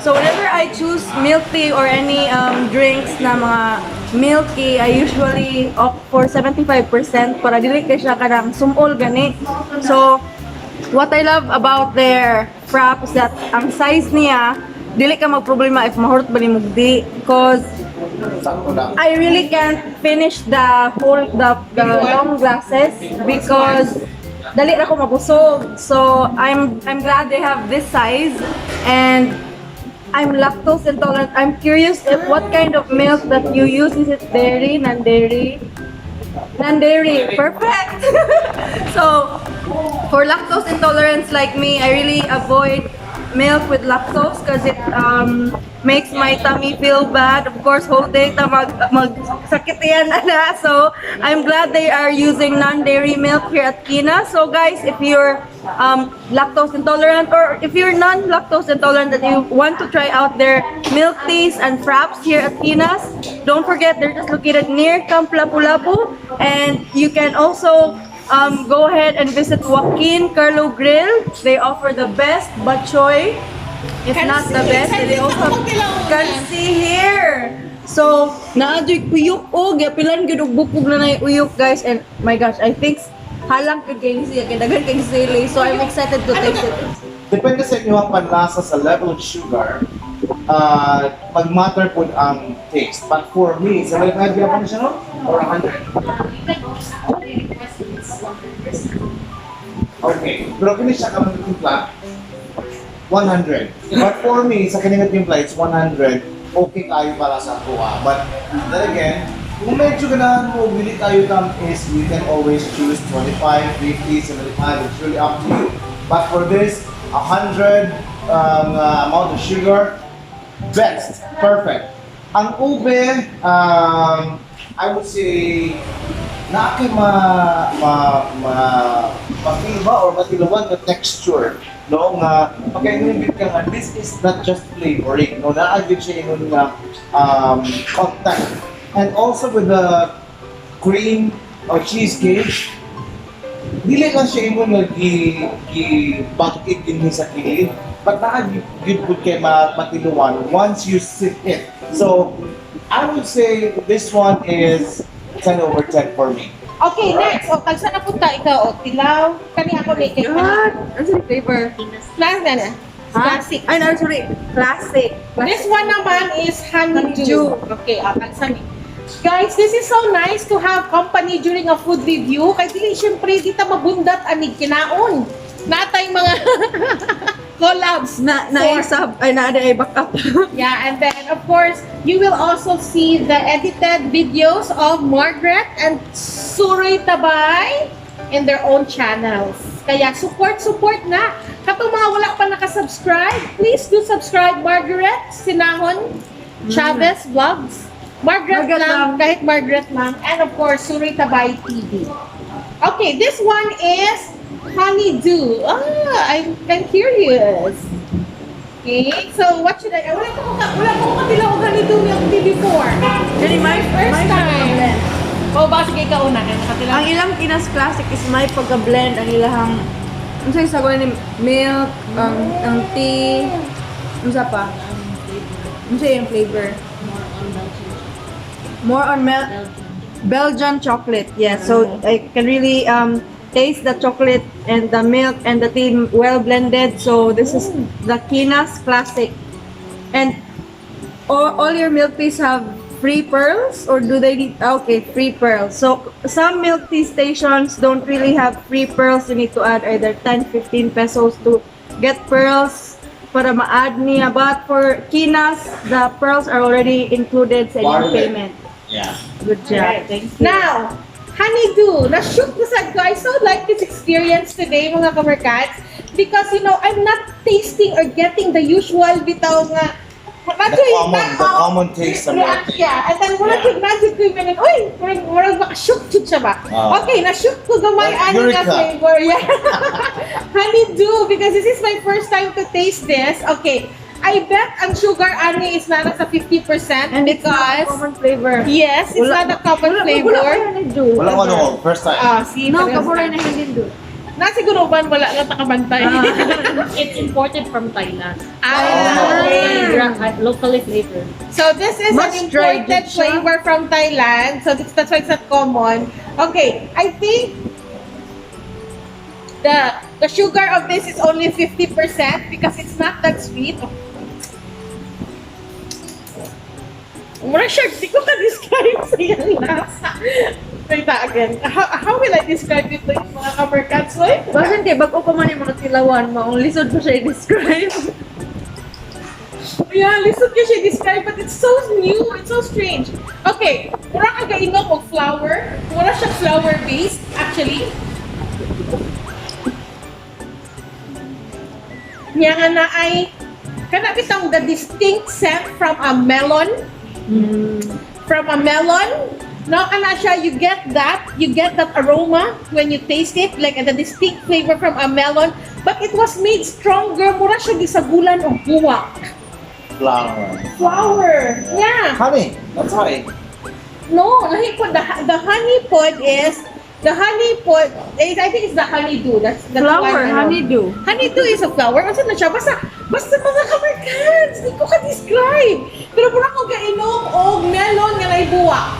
So whenever I choose milk tea or any drinks na mga milky, I usually opt for 75% para dili kay siya kanang sumol gani. So what I love about their frap is that ang size niya dili ka magproblema if mahurot ba ni mugdi, because I really can't finish the long glasses because dali ra ko mabusog. So I'm glad they have this size, and I'm lactose intolerant. I'm curious if what kind of milk that you use. Is it dairy, non-dairy? Non-dairy, perfect! So, for lactose intolerance like me, I really avoid milk with lactose because it makes my tummy feel bad. Of course, whole day magsakit yan na. So, I'm glad they are using non-dairy milk here at KEENAS. So guys, if you're lactose intolerant or if you're non-lactose intolerant and you want to try out their milk teas and fraps here at KEENAS, don't forget they're just located near Camp Lapu-Lapu, and you can also go ahead and visit Joaquin Carlo Grill. They offer the best bok choy, if not the best. And they also can see here. So, naadoy uyok o gapilan gid og bukog na nay uyok guys, and my gosh, I think halang kay siya kay daghan kay sili. So I'm excited to taste it. Depende sa inyong panlasa sa level of sugar, mag-matter po ang taste. But for me, sa may kaya pa siya, no? Or 100? Okay. Pero kini siya kamang timpla, 100. But for me, sa kanilang timpla, it's 100. Okay kayo para sa kuha. But then again, kung medyo ganahan mo, bili kayo is you can always choose 25, 50, 75. It's really up to you. But for this, 100 amount of sugar, best, perfect. Ang ube, I would say, naaki makiba or matilawan na texture. No, nga, pagkainibig ka nga, this is not just flavoring. No, naagid siya yung contact. And also with the cream or cheesecake, dili lang siya imo nag-bakit din sa kilid, but good po kay matiluan once you sip it. So, I would say this one is 10 over 10 for me. Okay, next. O, tagsa na punta ikaw. O, tilaw. Kani ako na ikaw. God, ano sa flavor? Classic. Ay, no, sorry. Classic. This one naman is honeydew. Okay, tagsa ni. Guys, this is so nice to have company during a food review. Kaya dili, syempre, di ta mabundat anig kinaon. Natay mga collabs. Ay backup. Yeah, and then, of course, you will also see the edited videos of Margrette and Suroy Tabay in their own channels. Kaya support na. Kapag mga wala pa nakasubscribe, please do subscribe. Margrette Sinahon Chavez Vlogs. Margrette lang, kahit Margrette lang. And of course, Suroy Tabay TV. Okay, this one is honeydew. I'm curious. Okay, so what should I... Wala ko matilaw honeydew milk tea before. Really, my First time. O, ba sige ka una. Ang ilang KEENAS Classic is may pagka-blend ang ilahang ano sa isa ko ni milk, ang tea, ano sa pa? Ano sa yung flavor? More on Belgian chocolate. Yeah, so I can really taste the chocolate and the milk and the tea well blended. So this is the KEENAS Classic. And all your milk teas have free pearls, or do they need, okay, free pearls. So some milk tea stations don't really have free pearls. You need to add either 10-15 pesos to get pearls para ma-add niya. But for KEENAS, the pearls are already included sa inyong Margrette. payment. Yeah. Good job. Right. Thank you. Now, honeydew. Na-shoot ko sa I so like this experience today, mga kamerkats, because, you know, I'm not tasting or getting the usual bitaw nga The common taste of milk tea. Yeah, and then mura Yeah. kong magic ko yung uy, mura baka-shoot siya ba? Okay, na-shoot ko gamay Like ani nga Eureka. flavor. Yeah. Honeydew, because this is my first time to taste this. Okay, I bet ang sugar ani is na nasa 50% And it's not because common flavor. yes, it's not a common flavor. Wala ko ano, first time. See, No, parehas kaburay na. na hindi do. Nasiguro ba wala lang takabantay? It's imported from Thailand. Okay. Locally flavored. So this is Mas an dry imported din siya. flavor from Thailand. So that's why it's not common. Okay, I think the sugar of this is only 50% because it's not that sweet. Mura siya, di ko ka-describe sa iyang lasa. Wait again. How will I describe it to yung mga kamerkats? Bakit di, bago pa man yung mga tilawan, maong lisod pa siya i-describe. Yeah, listen ko siya describe, but it's so new, it's so strange. Okay, mura ka gainom og flour. Mura siya flour-based, actually. Niya nga na ay, kana bitang the distinct scent from a melon. From a melon. No, kana siya, you get that aroma when you taste it, like the distinct flavor from a melon, but it was made stronger. Mura siya gisagulan og buwak. Flour. Yeah. Honey. That's honey. No, lahi po, the honey pod is, I think it's the honeydew. That's Flower, one, ano. honeydew. Honeydew is a flower. Ano na siya? Basta mga kamerkans. Hindi ko ka-describe. Pero mura ko gainom og melon nga may buwak.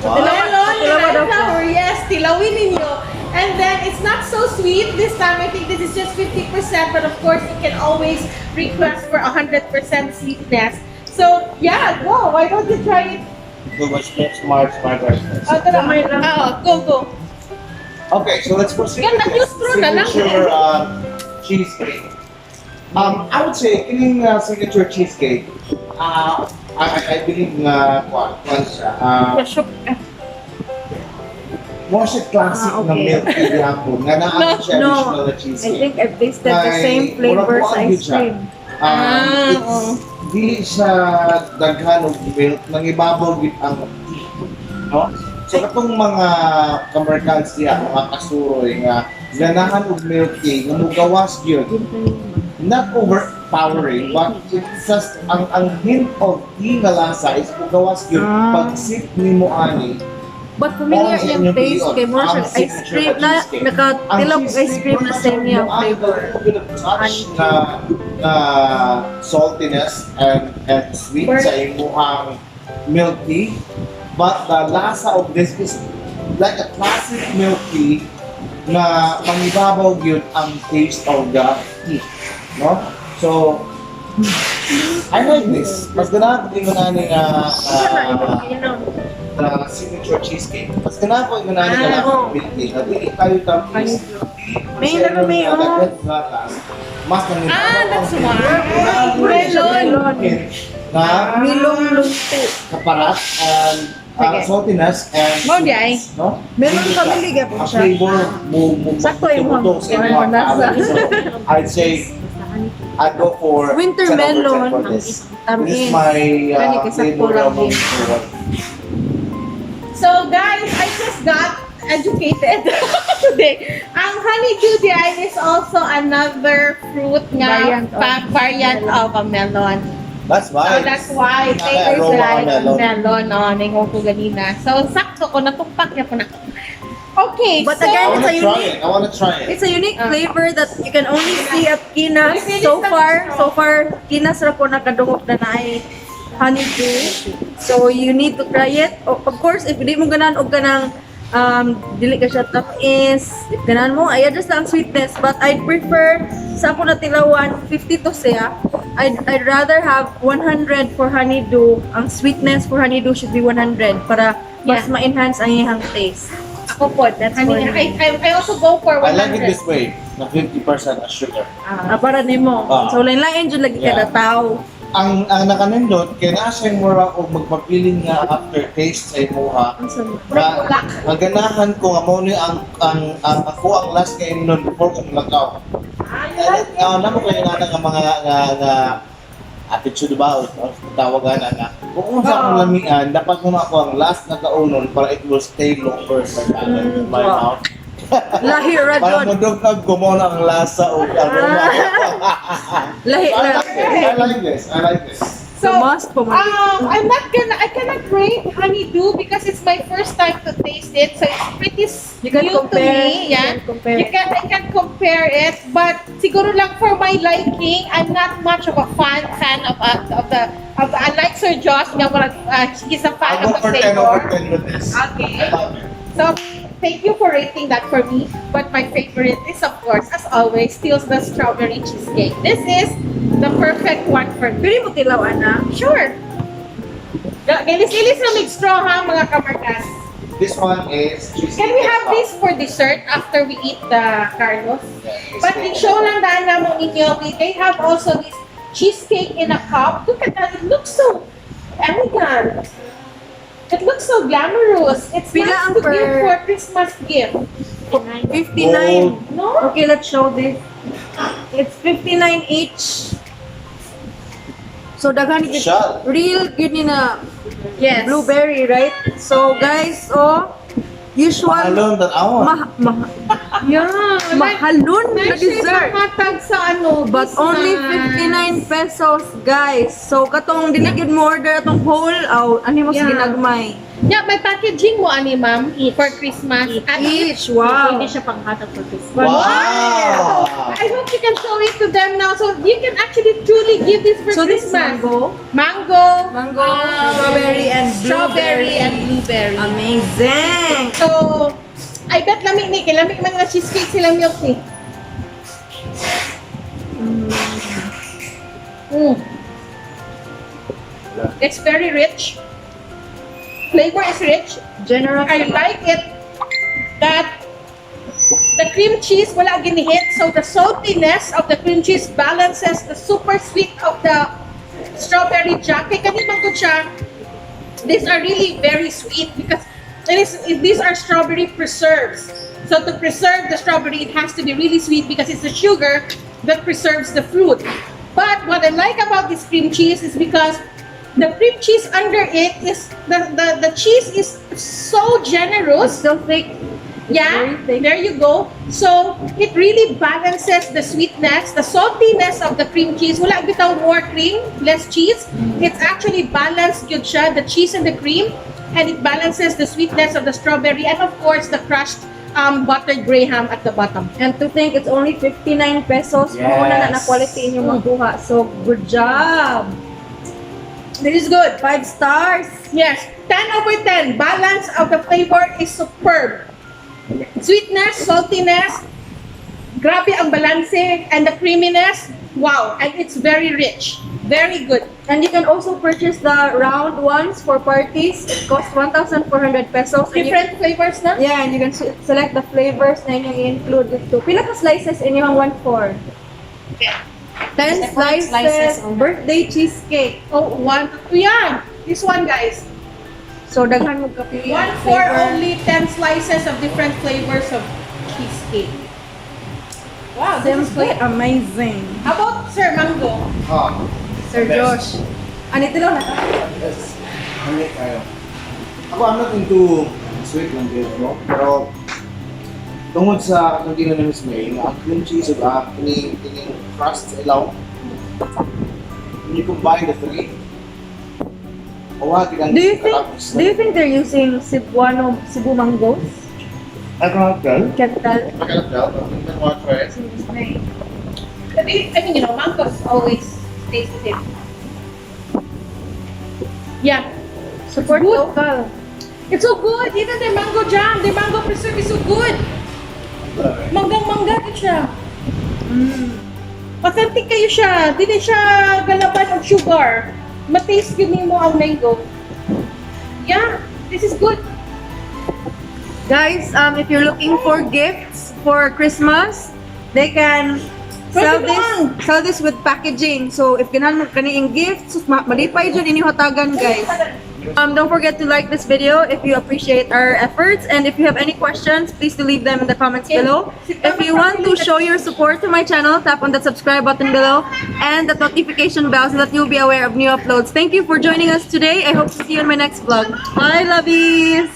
Wow. Melon nga Tilawa may daw po. flower. Yes, tilawin ninyo. And then, it's not so sweet. This time, I think this is just 50%. But of course, you can always request for 100% sweetness. So, yeah, go. Why don't you try it? Too much smart first. Kamay lang. Go. Okay, so let's proceed Yan, with this nag-use na lang. signature cheesecake. I would say, kining signature cheesecake, I believe na kwan siya. More siya classic na okay. milk tea hapon. Nga naa siya No, additional na I cheesecake. think I've tasted the same flavor sa ice cream. It's dili siya daghan og milk, nangibabaw gid ang tea. No? So katong mga kamerkans diya, mga kasuroy nga ganahan og milk tea nga mugawas gyud. Not overpowering, but it's just ang hint of tea nga lasa is mugawas gyud pag sip nimo ani. But familiar yung taste kay more siya ice cream na nakatilok ice cream na same yung flavor. Touch na saltiness and sweet sa imuhang milk tea. But the lasa of this is like a classic milk tea na pangibabaw gyud ang taste of the tea. No? So, I like this. Mas ganahan ko yung nani nga the signature cheesecake. Mas ganahan ko yung nani nga milk tea. Na dili kayo tapos. May Mas nangibabaw. That's ang why. Melon. Na Milong lunti. kaparat and Okay. saltiness and Mo di ay. sweetness, no? Meron ka pili po Ang siya. flavor mo Sakto yung tumutong sa mga mga nasa. tao. So, I'd say I'd go for Winter 10/10 melon. for this. Tamis. This is my Gani kay sakto flavor lang among din. the one. So guys, I just got educated today. Ang honeydew diyan is also another fruit nga variant of a melon. That's So why. that's why it tastes Aroma like melon. melon. Ningon ko ganina. So sakto ko natumpak niya po na. Okay, But so again, I wanna it's a try unique- it. I wanna try it. It's a unique flavor that you can only see at KEENAS. So far, KEENAS ra ko nakadungog na naay honeydew. So you need to try it. Of course, if di mo ganan og kanang dili ka siya tamis, if ganan mo, ay just lang sweetness. But I'd prefer sa ako na tilawan, 50 to siya. I'd rather have 100 for honeydew. Ang sweetness for honeydew should be 100 para mas Yeah. ma-enhance ang iyang taste. Ako po, That's honey, for me. I also go for 100. I like it this way, na 50% as sugar. Para nimo. Ah. So lain-lain jud lagi kada Yeah. tao. Ang nakanindot, kaya nasa mura o magpapiling nga aftertaste sa imuha. Na, maganahan ko nga mo ni ang ako ang last kay nun before kung lagaw. Namo kayo nga mga attitude ba o tawagan na kung sa akong lamian dapat mo na ako ang last na kaunon para it will stay longer sa kanan in my mouth. Lahi ra Para jud. mudugtag ko mo na ang lasa o aroma. Lahi ra. I like this. So must po mo. I cannot rate honeydew because it's my first time to taste it, so it's pretty You can new compare. to me. Yeah, You can compare. I can compare it, but siguro lang for my liking, I'm not much of a fan of the unlike Sir Josh, nga wala he's a fan I'll of go for the 10 over flavor. 10 with this. Okay. I love it. So, thank you for rating that for me. But my favorite is, of course, as always, still the strawberry cheesecake. This is the perfect one for me. Pili mo tilaw ana. Sure. Gilis-gilis na straw ha, mga kamarkas. This one is cheesecake. Can we have this for dessert after we eat the Carlos? But i-show lang daan na mo ninyo, they have also this cheesecake in a cup. Look at that, it looks so elegant. It looks so glamorous. It's Pila nice ang to give per- for Christmas gift. 59. No? Okay, let's show this. It's 59 each. So daghan ni Siya. real good ni na Yes. blueberry, right? So guys, usual Alone that I want. Yeah. mahalon na dessert. Matag sa ano. But only Christmas. 59 pesos, guys. So katong diligid mo order atong whole, ani mo Yeah. sige ginagmay. Yeah, may packaging mo ani ma'am for Christmas. At Each, wow. Pwede siya panghatag for Christmas. Wow! I hope you can show it to them now so you can actually truly give this for So this is Christmas. mango, Mango, strawberry and blueberry. amazing. So, I bet lamig ni, lamig man nga cheesecake sila milk ni. It's very rich. Flavor is rich. Generous. I like it that the cream cheese wala ginihit, so the saltiness of the cream cheese balances the super sweet of the strawberry jam. Kaya kanimang ko siya, these are really very sweet because these are strawberry preserves. So to preserve the strawberry, it has to be really sweet because it's the sugar that preserves the fruit. But what I like about this cream cheese is because the cream cheese under it is the cheese is so generous. Still thick. Yeah, Very thick. there you go. So, it really balances the sweetness, the saltiness of the cream cheese. Wala bitaw more cream, less cheese. It's actually balanced good siya, the cheese and the cream. And it balances the sweetness of the strawberry and of course the crushed buttered graham at the bottom. And to think it's only 59 pesos. Yes. Muna na quality inyong makuha. So, good job. This is good. 5 stars. Yes, 10 over 10. Balance of the flavor is superb. Sweetness, saltiness, grabe ang balanse, and the creaminess, wow, and it's very rich. Very good. And you can also purchase the round ones for parties. It costs 1,400 pesos. And you- Different flavors na? Yeah, and you can select the flavors na inyong i-include dito. Pila ka slices inyong 1/4? 10 slices, birthday cheesecake. Oh, 1, 2, yan. This one, guys. So, daghan mo kapili. 1/4 only 10 slices of different flavors of cheesecake. Wow, this is Simply good. amazing. How about Sir Mango? Sir Best. Josh. Ano ito lang na? Yes. Hindi kayo. Ako, I'm not into sweet lang din, no? Pero, tungod sa kantina ni Miss May, ang cream cheese at kining crust sa ilaw, when you combine the three, Do you think they're using Cebu mangoes? I cannot tell. Can't tell. I cannot tell, but I'm gonna want to try it. I mean, you know, mangoes always taste the same. Yeah. Support Good. local. It's so good. Even the mango jam, the mango preserve is so good. Manggang-mangga ka siya. Authentic kayo siya. Dili siya galaban of sugar. Mataste yun mo ang mango. Yeah, this is good. Guys, if you're looking for gifts for Christmas, they can sell this with packaging. So if ganahan mo kaniing gifts, malipay dyan inyong hatagan, guys. Don't forget to like this video if you appreciate our efforts, and if you have any questions, please do leave them in the comments below. If you want to show your support to my channel, tap on that subscribe button below and the notification bell so that you'll be aware of new uploads. Thank you for joining us today. I hope to see you in my next vlog. Bye, lovies!